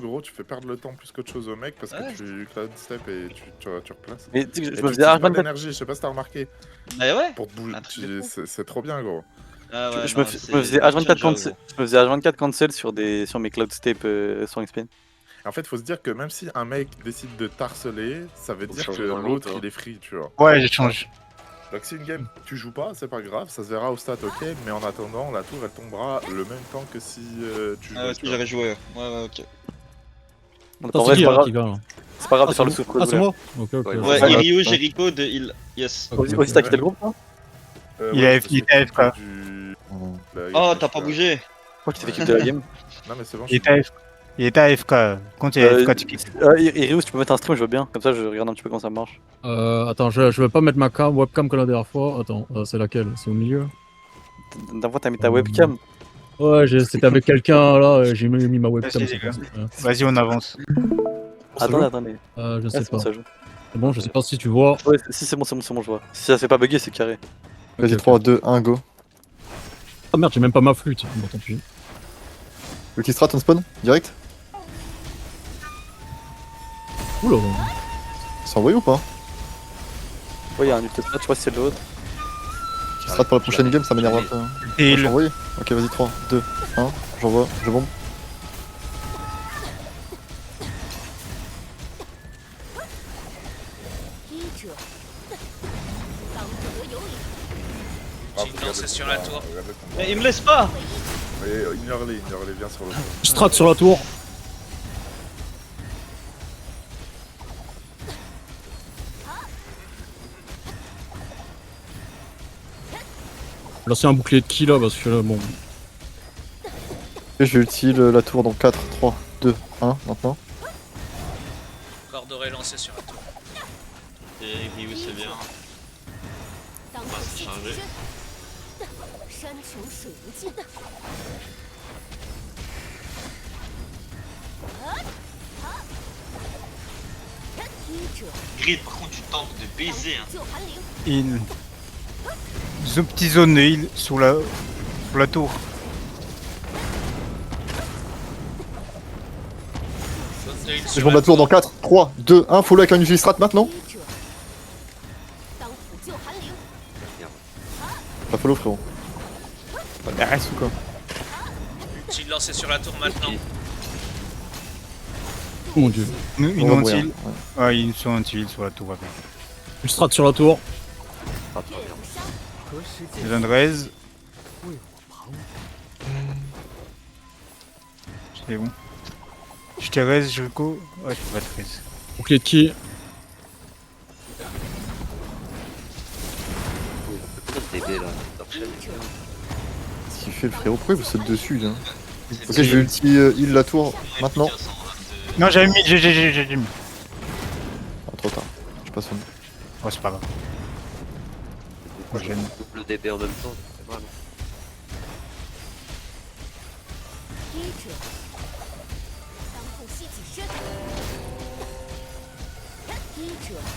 gros, tu fais perdre le temps plus qu'autre chose au mec parce que Ouais. tu cloud step et tu replaces. Mais tu sais que Et je me tu faisais utilises pas H24. d'énergie, je sais pas si t'as remarqué. Bah ouais. Pour te bouger, Un truc de fou. c'est trop bien, gros. Ah ouais, Je non, me faisais H24 cancel. Je me faisais H24 cancel sur mes cloud step sur XP. En fait, faut se dire que même si un mec décide de t'harceler, ça veut dire que l'autre il est free, tu vois. Ouais, j'échange. Donc si une game tu joues pas, c'est pas grave, ça se verra au stat, ok, mais en attendant, la tour elle tombera le même temps que si tu jouais. Ah ouais, si j'avais joué. Ouais, ok. En vrai, c'est pas grave. Là. C'est pas grave Ah, de faire le c'est souffle. ah, c'est moi. Ok, ok. Ouais, Ouais, ouais. Iryu, Jericho de heal. Yes. Aussi, t'as quitté le groupe, toi? Il est AFK. Oh, t'as pas bougé. Pourquoi tu t'es fait quitter la game? Non, mais c'est bon. Il était AFK. Quand il est AFK, tu quittes. Irius, tu peux mettre un stream, je veux bien. Comme ça, je regarde un petit peu comment ça marche. Attends, je vais pas mettre ma webcam comme la dernière fois. Attends, c'est laquelle? C'est au milieu? La dernière fois, t'as mis ta webcam. Ouais, c'était avec quelqu'un là, j'ai mis ma webcam. Vas-y, on avance. Attendez. Je sais pas. Ça joue. C'est bon, je sais pas si tu vois. Ouais, si c'est bon, je vois. Si ça s'est pas bugué, c'est carré. Vas-y, 3, 2, 1, go. Ah merde, j'ai même pas ma flûte. Bon, tant pis. Ulti strat on spawn, direct. Oula. C'est envoyé ou pas? Ouais, y'a un ulti strat, je sais pas si c'est de l'autre. Ulti strat pour la prochaine game, ça m'énerve un peu. Et Je envoyé. Ok, vas-y, 3, 2, 1, j'envoie, je bombe. C'est sur la tour. Mais il me laisse pas. Ignore-les, viens sur le tour. Strat sur la tour. Là, c'est un bouclier de qui là? Parce que là, bon. Et je vais ulti la tour dans 4, 3, 2, 1, maintenant. Cordoré lancé sur la tour. Et Ryu, c'est bien. On va se charger. Grid, par contre, tu tentes de baiser. Une petite zone de heal sur la tour. Je bombe la tour dans 4, 3, 2, 1, follow avec un ulti strat maintenant. Pas follow, frérot. Pas de RS ou quoi? Ulti lancé sur la tour maintenant. Oh mon dieu. Une anti-heal. Ouais, ils sont anti-heal sur la tour. Ouais. Une strat sur la tour. J'ai besoin de raise. C'est bon. Je te raise, Jericho. Ouais, je peux pas te raise. Bouclier de qui? Qu'est-ce qu'il fait le frérot? Pourquoi il vous saute dessus là? Ok, je vais ulti heal la tour maintenant. Non, j'avais mis, j'ai mis. Ah, trop tard. Je passe au nid. Oh, c'est pas grave. Prochaine. Double DB en même temps, c'est pas mal.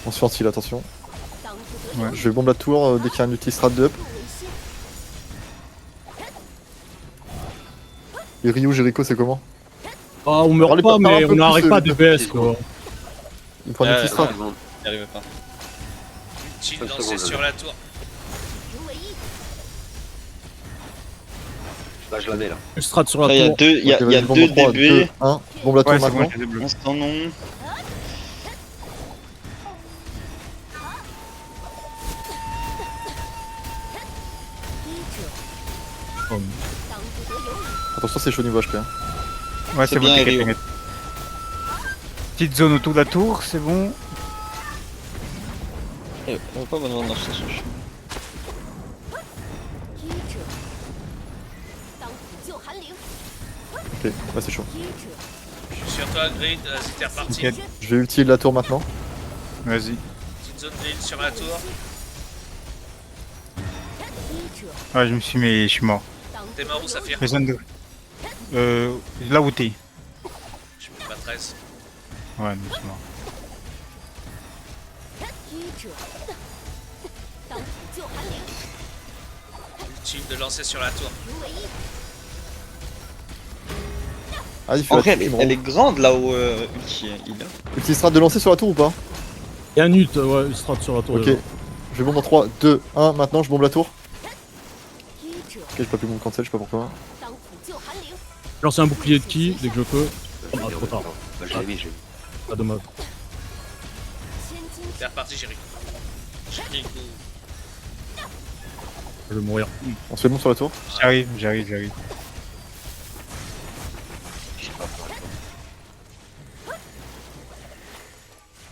On se fait heal, attention. Ouais. Je vais bombe la tour dès qu'il y a un ulti strat de up. Et Ryu, Jericho, c'est comment? Ah, on meurt pas, mais on n'arrête pas de BS quoi. Il prend un ulti strat. J'y arrivais pas. Ulti lancé sur la tour. Bah, je la mets là. Une strat sur Après, la il y a tour. deux, il y a, Ok, il y a vas-y, bombe deux dans 3, DB. 2, 1. Bombe la tour Ouais, c'est bon, maintenant. j'ai débloqué. Instant non. Attention, c'est chaud niveau HP. Hein. Ouais, C'est c'est bon, bien, t'inquiète, Rio. t'inquiète. Petite zone autour de la tour, c'est bon. Eh, on va pas me demander l'architecture. Ok, ouais, c'est chaud. Je suis sur toi, Grid. C'était reparti. T'inquiète. Je vais ulti la tour maintenant. Vas-y. Petite zone de heal sur la tour. Ouais, je me suis mis, je suis mort. T'es mort où, Saphir? Besoin de. Là où t'es. Je suis pas 13. Ouais, non, c'est mort. Ultime de lancer sur la tour. Vas-y, fais En la vrai, tour, tu me elle rends. est grande là où Ulti il est. Ulti strat de lancer sur la tour ou pas? Il y a un ult, ouais, il sera sur la tour. Ok. déjà. Je vais bombe dans 3, 2, 1, maintenant je bombe la tour. Ok, j'ai pas pu bombe cancel, je sais pas pourquoi. Je lance un bouclier de ki dès que je peux. Ah, trop tard. Bah, j'ai mis, Pas dommage. C'est reparti, chérie. Je vais mourir. On se fait bombe sur la tour. J'arrive.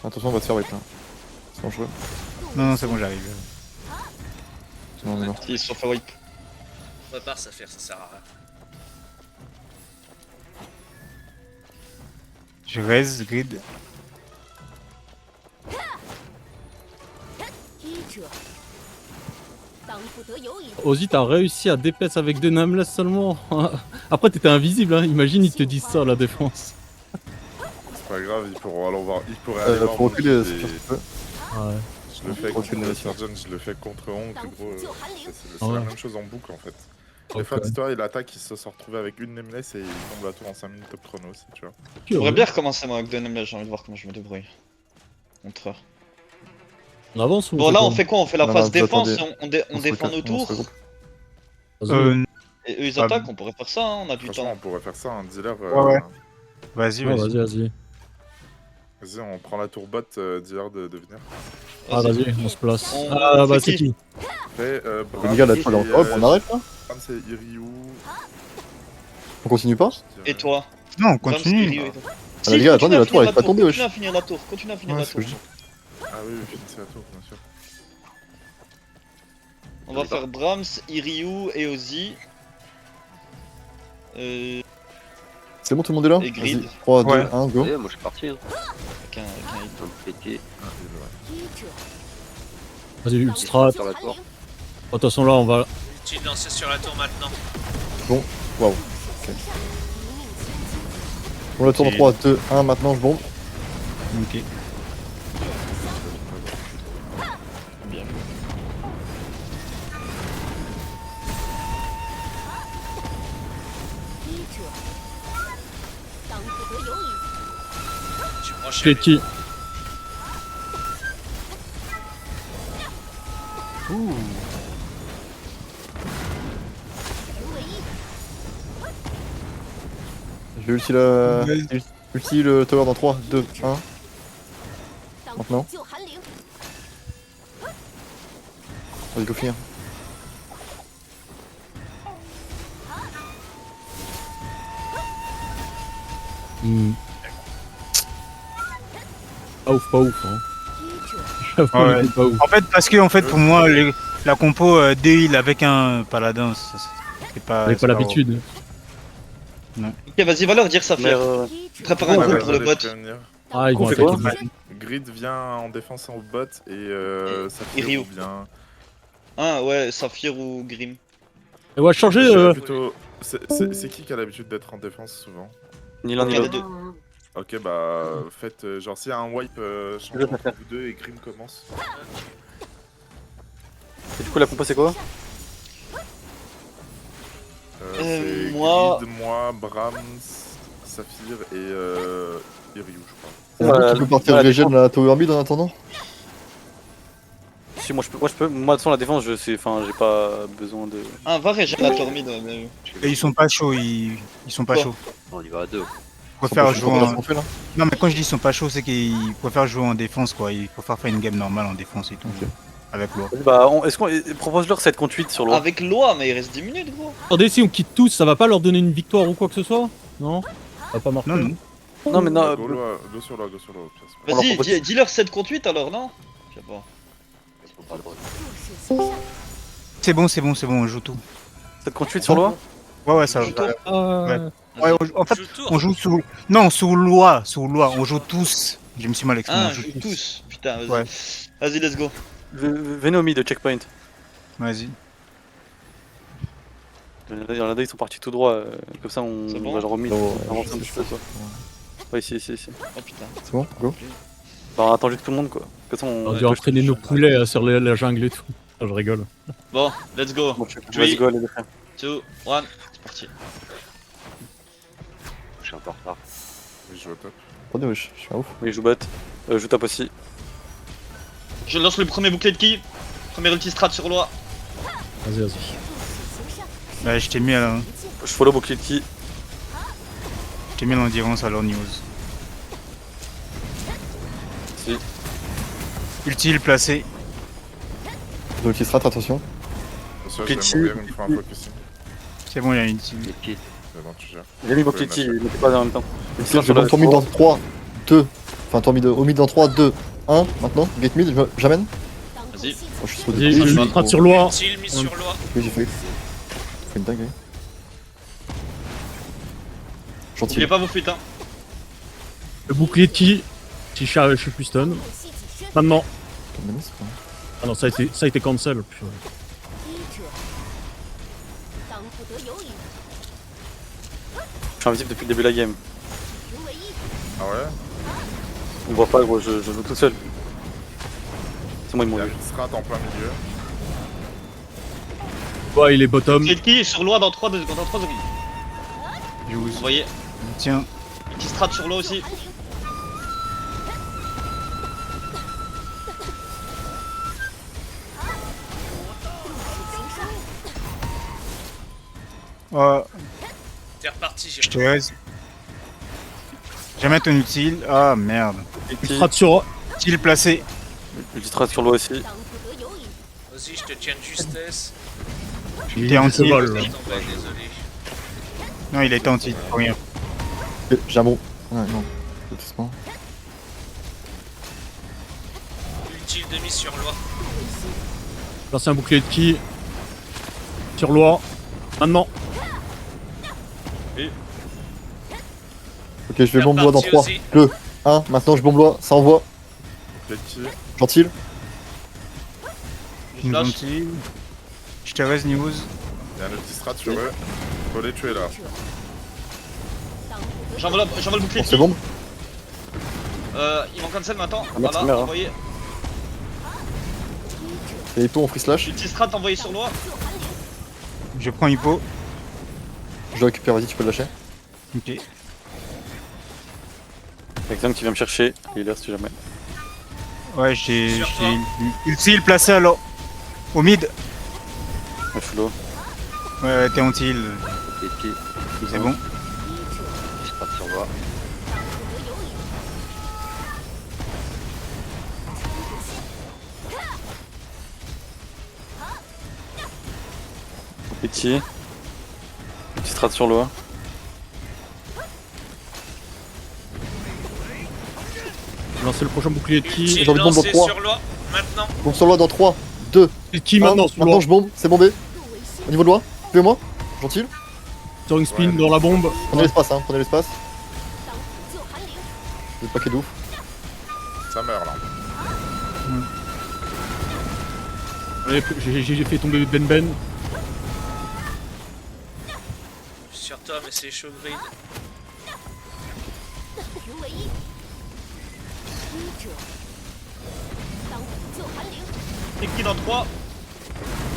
Attention, on va se faire wipe là. C'est dangereux. Non, c'est bon, j'arrive. Sinon on est mort. Ils se sont fait wipe. Prépare ça faire, ça sert à rien. Je raise, grid. Ozzy, t'as réussi à DPS avec deux nameless seulement. Après, t'étais invisible, hein. Imagine, ils te disent ça, la défense. C'est pas grave, ils pourront aller voir. Ils pourraient aller voir. Pour reculer, moi, c'est j'ai- sûr que tu peux. Ouais. Je le fais Recule contre la Sergeant, je le fais contre Honk, gros. C'est Ouais. la même chose en boucle en fait. Des Ok. fois, dis-toi, il attaque, il se sont retrouvés avec une Nameless et il tombe la tour en 5 minutes top chrono aussi, tu vois. J'aimerais bien recommencer moi avec deux names là, j'ai envie de voir comment je me débrouille. Contre eux. On avance ou Bon là on fait quoi? On fait la Non, phase non, vous défense, attendez. on défend nos tours. Vas-y. Et eux ils Ah, attaquent, on pourrait faire ça, hein, on a du Franchement, temps. on pourrait faire ça, un dealer. Ouais. Vas-y, Ouais, vas-y. vas-y. Vas-y, on prend la tour bot, dealer de venir. Ah, vas-y, on se place. On- Ah, bah, c'est c'est qui Fait, Les gars, la tour elle est en hop, on arrête là? Bram, c'est Iryu. On continue pas? je dirais. Et toi? Non, on Bram, continue. Stereo et toi. Ah, Si, les gars, continue attendez, à la finir tour elle est pas tombée, wesh. Continue à finir la tour, continue à finir Ouais, la c'est tour. ce que je dis. Ah oui, finissez la tour, bien sûr. On va faire Brahms, Iryu et Ozzy. C'est bon, tout le monde est là? Et grid. Vas-y, 3, 2, Ouais. 1, go. Ouais, moi je suis parti. Hein. Avec un hit. Ils ont pété Ah, il est vrai. Vas-y, ult strat. sur la tour. De toute façon, là, on va. Ulti de lancer sur la tour maintenant. Waouh. On la tour dans 3, 2, 1, maintenant je bombe. Ok. Tu prends Je fais chérie. qui Je vais ulti la. Vas-y. Ulti le tower dans 3, 2, 1. Maintenant. Vas-y, go finir. Hmm. Pas ouf, hein. J'avoue, Ouais. il est pas ouf. En fait, parce que en fait, pour moi, la compo heal avec un paladin, c'est pas. J'avais c'est pas l'habitude. Ok, vas-y, va leur dire ça, Mais faire. Prépare un Ouais, groupe ouais, pour le bot. Ah, ils vont On fait attaquer. quoi Grid vient en défense en bot et ça fait Iryu. ou bien. Ah ouais, Saphir ou Grim. Et ouais, changer. Je dirais plutôt. C'est qui a l'habitude d'être en défense souvent? Ni l'un ni Aucun des l'autre. deux. Ok, bah faites genre s'il y a un wipe, changez Je vais entre vous deux et Grim commence. Et du coup, la compo, c'est quoi? C'est moi- Grid, moi, Brahms, Saphir et Iryu, je crois. Tu peux partir régène la tower mid en attendant? Si, moi je peux. Moi, de toute façon, la défense, j'ai pas besoin de. Ah, va régénérer la tour mid, ouais, bien vu. Et ils sont pas chauds, ils sont pas Quoi chauds. On y va à deux. Ils préfèrent jouer en... On fait là? Non, mais quand je dis ils sont pas chauds, c'est qu'ils préfèrent jouer en défense, quoi. Ils préfèrent faire une game normale en défense et tout. Ok. Avec l'eau. Bah, est-ce qu'on propose-leur 7 contre 8 sur l'eau? Avec Loi, mais il reste 10 minutes, gros. Attendez, si on quitte tous, ça va pas leur donner une victoire ou quoi que ce soit? Non? Ça va pas marcher. Non, non. Non, mais non. Go sur l'eau, go sur l'eau. Vas-y, propose- dis-leur 7 contre 8 alors, non? Je sais pas. Ils sont pas droits. C'est bon, on joue tout. 7 contre 8 sur l'eau? Ouais, ça Joue tour. Ah, Ouais. Ouais, en fait, Joue le tour. on joue sous... Non, sous loi, on joue tous. Je me suis mal exprimé. Ah, on joue joue tous. Putain, vas-y. Ouais. Vas-y, let's go. Venez au mid de checkpoint. Vas-y. Il y en a deux, ils sont partis tout droit. Comme ça, on C'est bon va leur au mid. Non, Avancer un petit peu, quoi. Ouais, ici. Oh putain. C'est bon? Go. Bah, on attend juste tout le monde, quoi. De toute façon, on va entraîner nos poulets sur la jungle et tout. Ah, je rigole. Bon, let's go. Vas-y, go, les deux frères. 2, 1, c'est parti. suis un peu en retard. Oui, je joue au top. Prenez wesh, je suis un ouf. Oui, je joue bot. Je tape aussi. Je lance le premier bouclier de ki. Premier ulti strat sur loi. Vas-y, vas-y. Bah, je t'ai mis à Je follow bouclier de ki. l'endurance à leur news. Si. Utile placé. Donc il strat, attention. Attention, je Petit, vais mourir une fois un focusing. C'est bon, il y a une utile. Les pieds. C'est bon, tu gères. J'ai mis bouclier de ki, mettez pas en même temps. Tiens, je vais tour mid dans 3, 2. Enfin, tour mid au mid dans 3, 2, 1. Maintenant, gate mid, j'amène. Vas-y. Oh, je suis trop Vas-y, dégoûté, je j'ai- frappe sur loi. Utile, mise sur loi. Oui, j'ai fait. C'est une dingue. Gentil. N'oubliez pas vos fuites, hein. Le bouclier de qui? Si je suis plus stun. Maintenant. Ah non, ça a été cancel. Purée. Je suis invisible depuis le début de la game. Ah ouais? On me voit pas, gros, je joue tout seul. C'est moi, ils Il m'ont y a vu. une strat en plein milieu. Ouais, il est bottom. Bouclier de ki sur loi dans 3 secondes. Vous Use. voyez, Tiens. ulti strat sur loi aussi. Oh, T'es reparti, je Jérémy. te reste. Jamais ton utile. Ah merde. Ulti, Frappe sur. Utile placé. ulti strat sur l'eau aussi. Vas-y, je te tiens de justesse. Il est anti. vol. Attends, bah, désolé. Non, il a été anti. Pour rien. J'ai un bon. Ouais, non. Lotissement. Utile de mise sur loi. Lancer un bouclier de qui? Sur loi. Maintenant. Ok, je vais bombe loi dans Reparti 3, aussi. 2, 1. Maintenant, je bombe loi, ça envoie. Petit. Gentil. Je News flash. anti. Je te reste news. Il y a un petit strat sur eux. Faut les tuer là. J'envoie le bouclier On de se ki. bombe. Ils vont cancel maintenant. Ah, merde, c'est Voilà, merde, hein. envoyé. Et Hippo en free slash. Ulti strat envoyé sur loi. Je prends Hippo. Je le récupère, vas-y, tu peux le lâcher. Ok. Exam qui vient me chercher. Healer si jamais. Ouais, j'ai Sur toi. utile placé alors. Au mid. Ouais, follow. Ouais, t'es anti. Les pieds. C'est bon. Qui strat sur loi. Petit. Ulti strat sur l'eau. Lancer le prochain bouclier de qui? Utile j'ai envie de bombe dans lancé 3. sur loi. Maintenant. Bombe sur loi dans 3, 2, Et qui 1. maintenant sur Maintenant, loi? je bombe, c'est bombé. Au niveau de loi, tuez-moi. Gentil. Sur une spin Ouais. dans la bombe. Prenez l'espace, hein, prenez l'espace. Le paquet de ouf. Ça meurt là. Allez, j'ai fait tomber Ben Ben. Sur toi, mais c'est chaud grid. Et qui dans 3.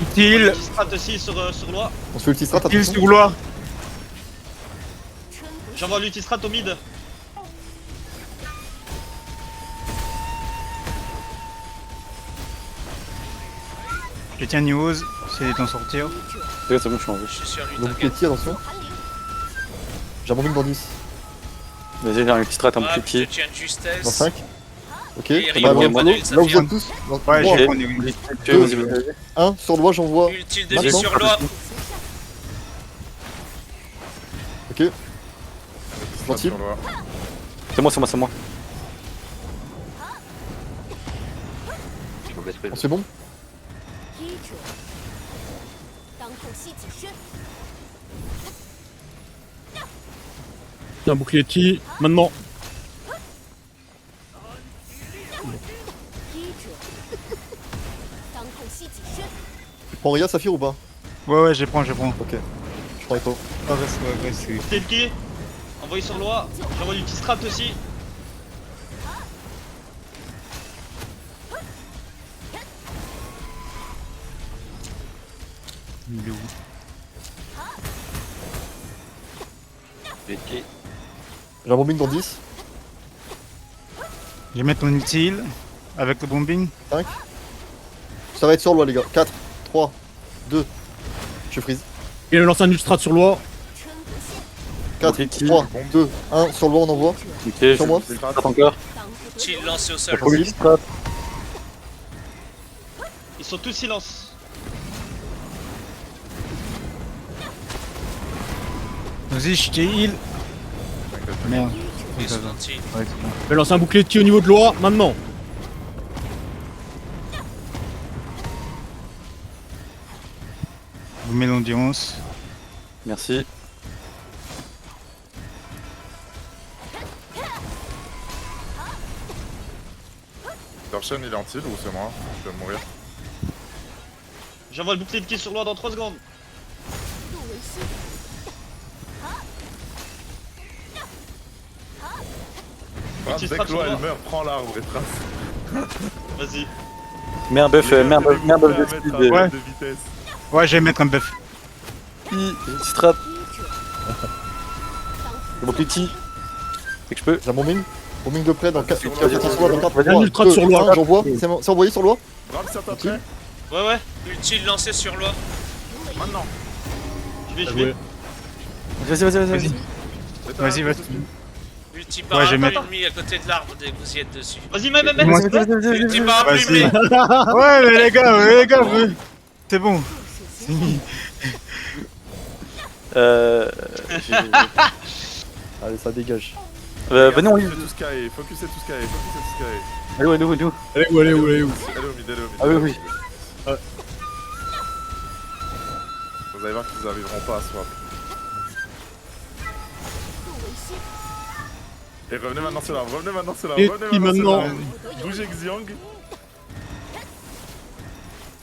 Utile. Ulti strat aussi sur loi. On se fait ulti strat, Utile attention. sur loi. J'envoie l'ulti strat au mid. Je tiens news. C'est d'en sortir. C'est bon, je suis en vie. Je suis sur lui, Donc, t'inquiète. petit, attention. J'ai un bombing dans 10. Vas-y, j'ai un ulti strat, un Ah, bouclier je de te tiens de justesse. Dans 5. Ok, Et bah, Rico, voilà, Manuel, là ça où vous vient. êtes tous. Dans Ouais, trois, j'ai Ok. prendre des qui. Vas-y, vas-y. 1, sur loi, j'envoie. Utile de mise Maintenant. sur loi. Ok, Petit strat Gentil. sur loi. C'est moi, c'est moi, c'est moi. Mauvaise prise. on se fait bombe. Un bouclier de qui? Maintenant. Tu prends Ria, Saphir ou pas? Ouais, je prends. Ok. Je prends Hippo. Ah, reste, ouais, reste. Bouclier de ki. Envoyé sur loi. J'envoie l'ulti strat aussi. Il est où? Les pieds. J'ai un bombing dans 10. Je vais mettre mon utile avec le bombing. Ça va être sur loi, les gars. 4, 3, 2. Je freeze. Il a lancé un ulstrat sur loi. 4, Ulti. 3, 2, 1. Sur loi, on envoie. Ok, Sur moi. je strat encore. Utile lancé au sol. Ulti strat. Ils sont tous silence. Vas-y, je t'ai heal. Merde. Ils sont gentils. Ouais, c'est bon. Il a lancé un bouclier de ki au niveau de loi, maintenant. Je vous mets l'endurance. Merci. Darshan il est en-til ou c'est moi? Je vais mourir. J'envoie le bouclier de kill sur loi dans 3 secondes. Brave, Petit dès strat que l'eau sur elle moi. meurt, prends l'arbre et trace. Vas-y. Mets un buff, mets un buff Il y a de des boucles à speed. mettre à Ouais. de vitesse. Ouais, je vais mettre un buff. Ulti strat. Le bouclier T. Dès que je peux. J'ai un bombing. Bombing de près dans 4. Sur Sur loi, dans 4, Vas-y, 3, un ultra 2, sur loi. 1. J'envoie. C'est envoyé sur loi. Brave, ça Ok. t'après. Ouais, ouais. Utile lancé sur loi. Maintenant. Je vais, Bien je vais. joué. Vas-y. Vas-y, vas-y. Ulti Ouais, je vais parapluie mettre- ennemi à côté de l'arbre dès que vous y êtes dessus. Vas-y, mets. Moi, Ulti parapluie Vas-y. mais Ouais, mais les gars, c'est bon. J'ai- Allez, ça dégage. Venez, on Focusez y tout Sky, focusez tout Sky, focusez tout Sky. Allez, allez, allez. Allez où, allez où, allez où. Allez au mid, allez au mid. Ah oui, oui. Vous allez voir qu'ils arriveront pas à swap. Et revenez maintenant sur l'arbre, revenez maintenant sur l'arbre, Et revenez qui maintenant sur maintenant l'arbre. Bougez Xiang.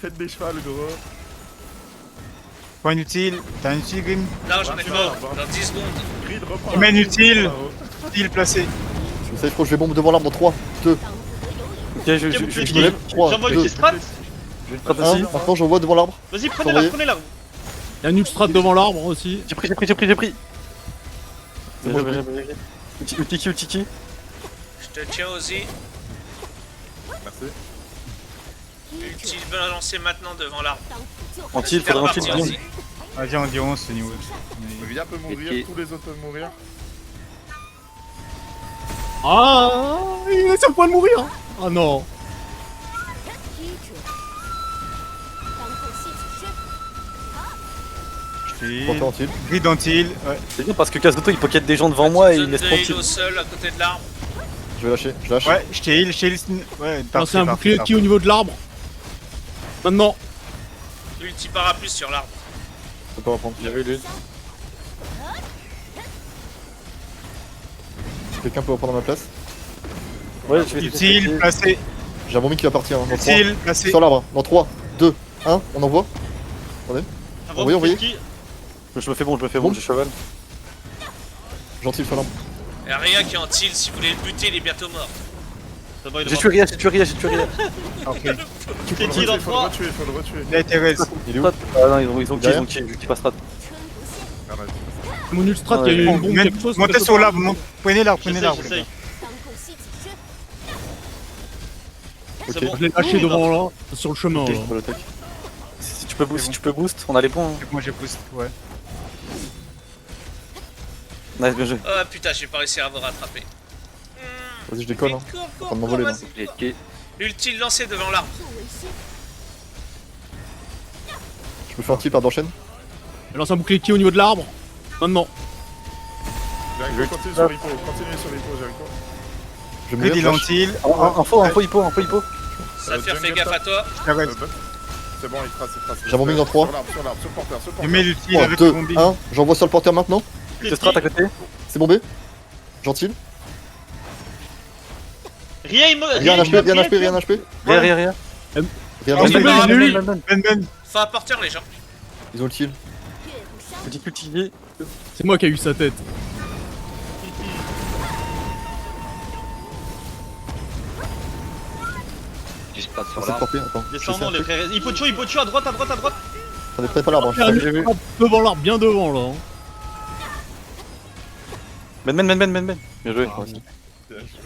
Faites des chevals gros. Point utile. T'as un utile, Grim? là j'en ai Bah, pas. bah. Dans 10 secondes. Grid reprend. Mène la- utile. là-haut. Utile placé. Vous savez, je vais bombe devant l'arbre dans 3, 2, Ok, je Ok, bouclier de je me kill. lève. 3, J'envoie 2, le kill strat. vais strat 1. aussi. Maintenant, j'envoie devant l'arbre. Vas-y, prenez Envoyé. l'arbre, prenez l'arbre. Il y a un ulstrat devant l'arbre aussi. J'ai pris. C'est bon, Ulti. Je te tiens aussi. Merci. Utile lancé maintenant devant l'arbre. Anti, il faudrait Faire anti. partir aussi. Vas-y, endurance ce niveau. Via peut mourir, Ok. tous les autres peuvent mourir. Ah, il est sur le point de mourir. Ah non. Je t'ai Porteur heal. en tilt. Grid antil. Ouais. C'est bien parce que Kazuto il pocket des gens devant moi et il Zone laisse de heal tranquille. au sol à côté de l'arbre. Je vais lâcher, je lâche. Ouais, je t'ai heal. Ouais, Lancé un bouclier de parfait. ki au niveau de l'arbre. Maintenant. Ulti parapluie sur l'arbre. Je peux pas reprendre. J'avais lu. Quelqu'un peut reprendre ma place. Ouais, je vais Utile placé. J'ai un bombing qui va partir. Hein, dans 3. Utile placé. Sur l'arbre. Dans 3, 2, 1. On envoie. Envoie Envoyez. le bouclier de kill. Je me fais bon, Bon. j'ai cheval. Gentil sur l'arbre. Et Aria qui est en tilt, si vous voulez le buter, il est bientôt mort. Ça va, il est J'ai mort. tué rien. Ok. Bouclier de kill dans Faut le 3. retuer, faut le retuer. Il a été res. Il est où? Ah non, ils ont Derrière. kill, je pas strat. Ah, non, Mon ulstrat, Ouais. il y a eu Bon, une bombe, quelque chose. montez sur l'arbre. Prenez l'arbre, prenez J'essaye, l'arbre. j'essaye. Ok. C'est bon. Je l'ai lâché Ouh, devant là, sur le chemin. Ok, là. je peux l'attaque. Si tu peux boost, on a les points. Hein. Moi j'ai boost. Ouais. Nice, bien joué. Oh putain, j'ai pas réussi à vous rattraper. Vas-y, je décolle. Hein. Cours, de m'envoler, là. vas-y, Bouclier de cours. kill. Ulti lancé devant l'arbre. Je me fais un tilt par d'enchaîne. Il lance un bouclier de ki au niveau de l'arbre. Maintenant. Jericho, continue sur Hippo, Jericho. Je me Grid il lève, est lâche. antil. Info, hippo. Saphir, fais jungle gaffe top. à toi. Je t'arrête. C'est bon, il trace. J'ai un bombing dans 3. Sur l'arbre, sur le porteur, sur le Je porteur. mets l'utile 3, avec le 2, bombing. 1. J'envoie sur le porteur maintenant. Je strat à côté. C'est bombé. Gentil. Rien, il me. Rien HP, rien HP, rien HP. Rien. Rien Ah, HP. mais lui. Ben. Faut un porteur, les gens. Ils ont le kill. Petit cultivé. C'est moi qui ai eu sa tête. Du strat sur Sur cette l'arbre. portée, attends. Descendons les frères. Il faut tuer à droite. Attendez, prenez pas l'arbre. Il y a un ulstrat devant l'arbre, bien devant là. Ben. Bien joué. Bien joué.